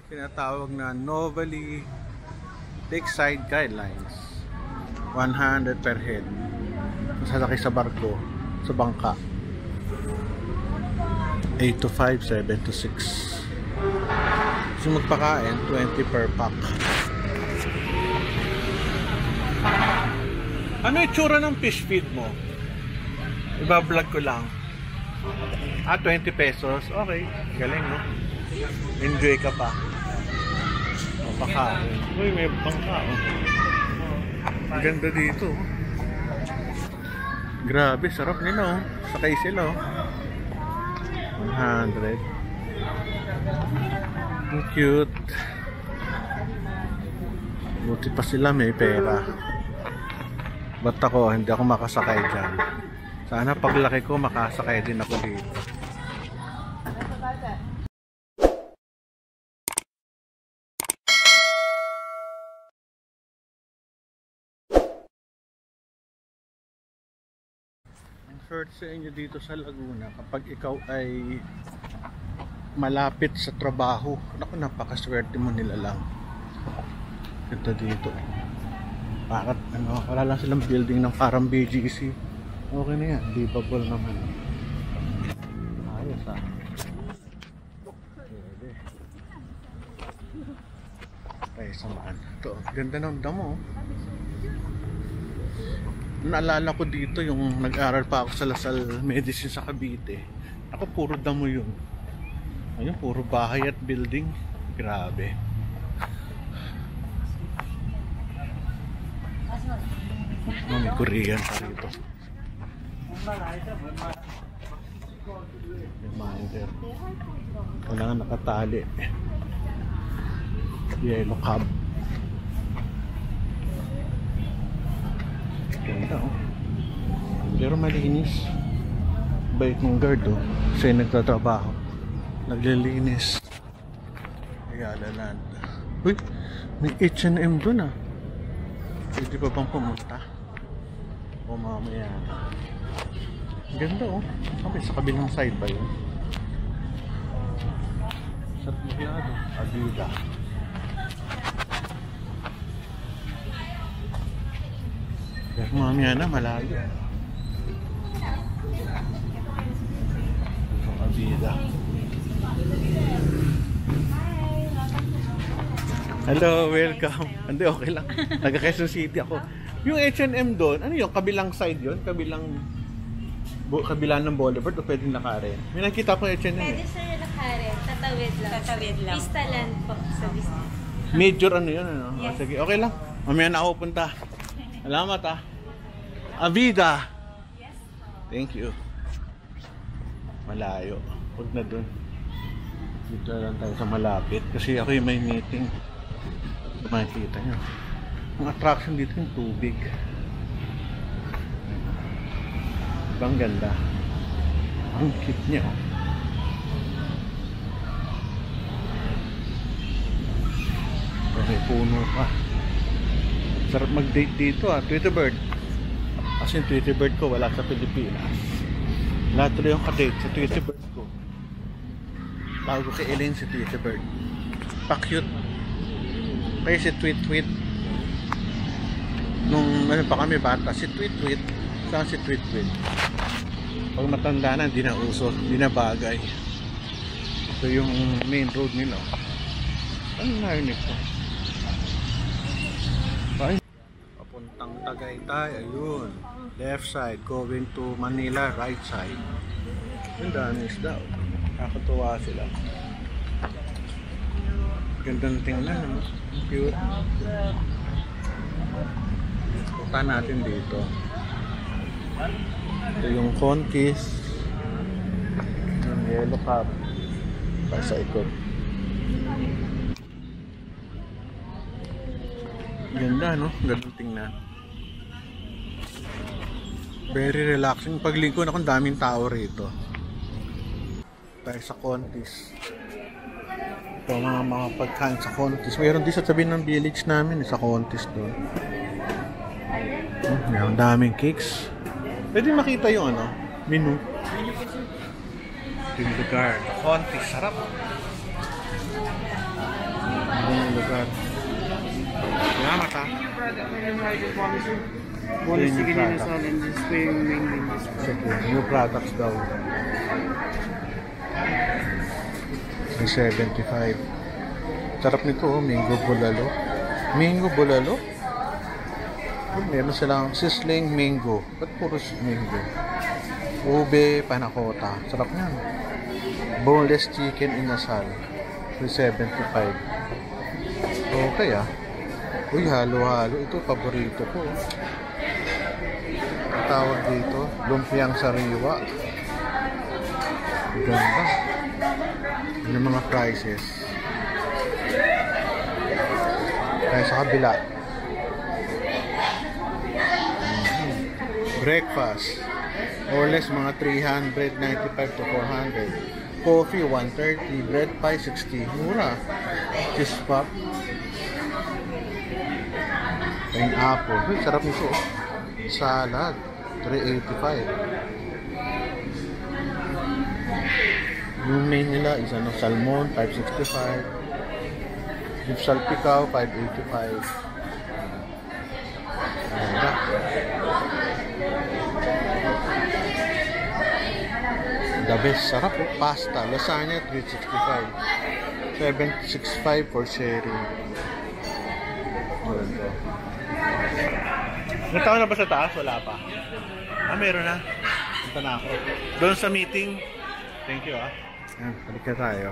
tinatawag na Novalee Lakeside Guidelines. 100 per head. Sasakay sa barko, sa bangka. 8 to 5, 7 to 6. So magpakain, 20 per pack. Ano yung tsura ng fish feed mo? Iba-vlog ko lang. 20 pesos. Okay, galing, no? Enjoy ka pa. Pakain. Uy, may bangka, oh. Ang ganda dito. Grabe, sarap nila, oh. Sakay sila, oh. 100. Ang cute. Buti pa sila may pera. Ba't ako, hindi ako makasakay dyan. Sana paglaki ko, makasakay din ako dito. Ang short sa inyo dito sa Laguna, kapag ikaw ay malapit sa trabaho, naku, napakaswerte mo nila lang. Ganda dito. Bakit, wala lang silang building ng parang BGC. Okay na yan, livable naman. Ayos, ah. Pwede. Tayo samaan. Ito, ganda ng damo. Naalala ko dito yung nag-aral pa ako sa Lasal Medicine sa Cavite. Ako, puro damo yun. Ayun, puro bahay at building. Grabe. May Korean pa rito. Reminder. Kailangan nakatali. Yellow cab. Ganda, oh. Pero malinis. Bait ng guard, oh. Kasi nagtatrabaho. Naglilinis. Ayala Land. Uy, may H&M dun, ah. Pwede pa bang pumunta? O mamaya. Ganda, oh. Okay, sa kabilang side ba yun? Sa Piglado, Avida. Pero mamaya na, malayo. Sa Avida. Hello, welcome. Hindi, okay lang. Taga Quezon City ako. Yung H&M doon, ano yung kabilang side yun? Kabilang ng Boulevard o pwedeng nakarin? May nakita ko H&M, Pwede sir nakarin. Tatawid lang. Tatawid lang. Vista Land po sa Vista. Major ano yun, ano? Yes. Oh, sige, okay lang. Mamaya na ako punta. Salamat, ah. Avida. Yes. Thank you. Malayo. Huwag na dun. Dito lang tayo sa malapit. Kasi ako yung may meeting. Makikita nyo. Ang attraction dito yung tubig. Ibang ganda. Ang cute niya, oh. May puno pa. Sarap mag-date dito, ah. Tweety Bird. Kasi yung Tweety Bird ko wala sa Pilipinas. Lahat tuloy yung kadate sa Tweety Bird ko. Bago kay Elaine si Tweety Bird. Pa-cute. Kaya si Tweet nung ano pa kami bata, si Tweet saan si Tweet pag matanda na hindi na uso, hindi na bagay. Ito yung main road nila. Ano na yun ito? Ay, papuntang Tagaytay, ayun, left side going to Manila, right side. Yung dami isda, nakakatuwa sila. Gandang tingnan, no? Cute. Punta natin dito. Ito yung Conquist. Yung Yellow Cab. Para sa ikot. Ganda, no? Gandang tingnan. Very relaxing. Paglingkod akong daming tao rito. Tayo sa Conquist. Ito mga pagkain sa Conquist. Mayroon din sa tabi ng village namin sa Conquist doon. Mayroon daming cakes. Pwede makita yung ano, menu. Tindagar. Conquist. Sarap. lugar. Salamat ha. Bonus New chicken product. inasal and this po yung main menu. Sige, new products daw. May 75. Sarap nito, oh, mango bulalo. Mango bulalo? Oh, meron silang sizzling mango. Ba't puro mango? Ube, panakota. Sarap yan. Boneless chicken inasal. 375. Okay ah. Uy, halo-halo. Ito, paborito ko. Ang tawag dito, lumpiang sariwa. Ganda. Yung mga prices. Kaya sa kabila. Breakfast. Or less mga 395 to 400. Coffee 130. Bread pie 60. Mura. Cheese pop. Pineapple. Uy, sarap nito. Salad. 385. Yung main nila is ano, salmon 565. Beef salpicao 585. Ganda. The best, sarap po. Pasta, lasagna 365. 765 for sharing. Ganda. Nagtao na ba sa taas? Wala pa. Ah, meron na. Punta na ako. Doon sa meeting. Thank you ah. Yan, balik na tayo.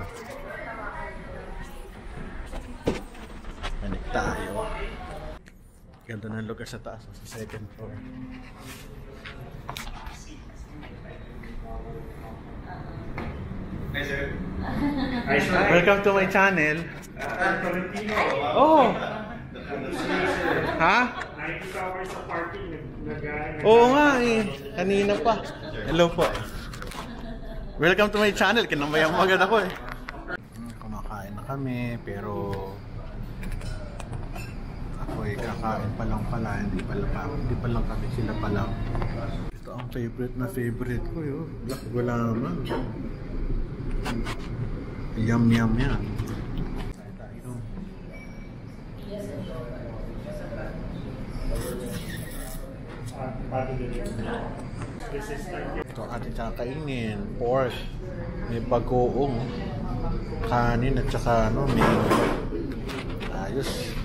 Balik tayo. Ganda ng lugar sa taas. Sa second floor. Hi, sir. Welcome to my channel. Oh! Ha? Nakikita ko sa parking. Oo nga eh. Kanina pa. Hello po. Welcome to my channel. Kinambayang maganda ko eh. Kumakain na kami pero ako eh kakain pa lang pala. Hindi pa lang kami, sila pa lang. Ito ang favorite ko yun. Black gulaman. Yum yan. Ito ang ating kakainin. Pork. May bagoong. Kanin at saka ano, may ayos.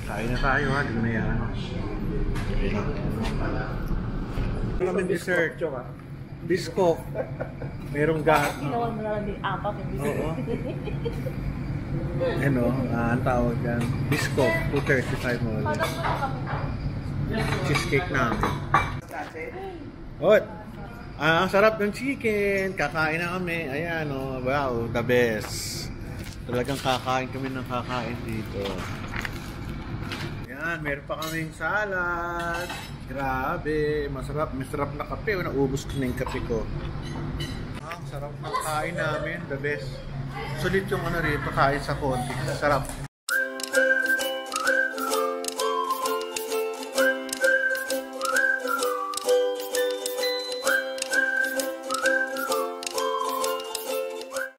Kain na tayo ha. Di ko na yan. Kami dessert. Bisko. Merong gato. Ginawan mo na lang din apat. Oo. Ano, ang tawag yan. Bisko. 235 mo. Cheesecake namin. Ot! Ang sarap ng chicken. Kakain na kami. Ayan o. Wow, the best. Talagang kakain kami ng kakain dito. Ayan, meron pa kaming salad. Grabe. Masarap. Masarap na kape. Naubos ko na yung kape ko. Ang sarap ng kain namin. The best. Sulit yung ano rito. Kain sa konti. Sarap.